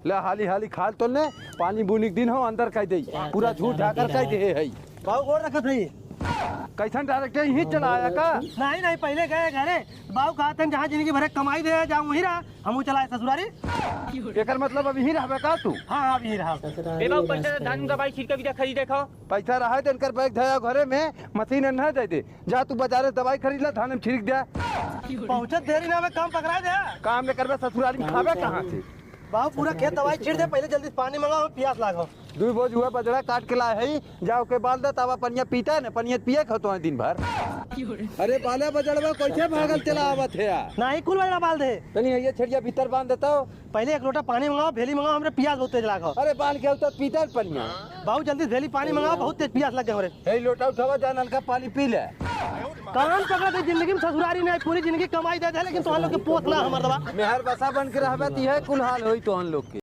ले हाली हाली खाल तो ने पानी बुनी के दिन हो अंदर कह दे पूरा झूठ ढाकर कह दे है बाबू गोड़ रखत है कैसन डायरेक्ट ही चला आया का नहीं नहीं पहले गए घरे बाबू कहा था जहाँ जिंदगी भरे कमाई दे जाऊँ वहीं रहा हम चलाए ससुरारी एकर मतलब अभी ही रहबे का तू हाँ अभी रहा ए बाबू पैसा धान दवाई छिड़के भी खरीद देखो पैसा रहा है इनकर बैग धया घरे में मशीन न दे दे जा तू बाजार से दवाई खरीद ला धान में छिड़क दे पहुँचत देरी ना काम पकड़ा दे काम में करबे ससुरारी में खाबे कहाँ से बाबू पूरा खेत दवाई छिड़ दे पहले जल्दी पानी मंगाओ प्यास लागो 2 बोझ हुआ बजड़ा काट के लाए है जाओ के बाल दे तवा पनिया पीता है ना पनिया पिए खतो है दिन भर अरे बाले बजड़वा कैसे भागल चला आवत है नहीं कुल बजड़ा बाल दे तनी ये छड़िया भीतर बांध देता हो पहले 1 लोटा पानी मंगाओ भेली मंगाओ हमरे प्यास बहुत तेज लागो अरे बाल के तो पीता है पनिया बाबू जल्दी भेली पानी मंगाओ बहुत तेज प्यास लग गए हमरे हे लोटा उठावा जा नल का पानी पी ले कान पकड़ा दे जिंदगी में ससुरारी में पूरी जिंदगी कमाई दे दे लेकिन तो हम लोग के पोतना हमर दबा मेहर बसा बन के रहबे ती है कुल हाल होई तो हम लोग के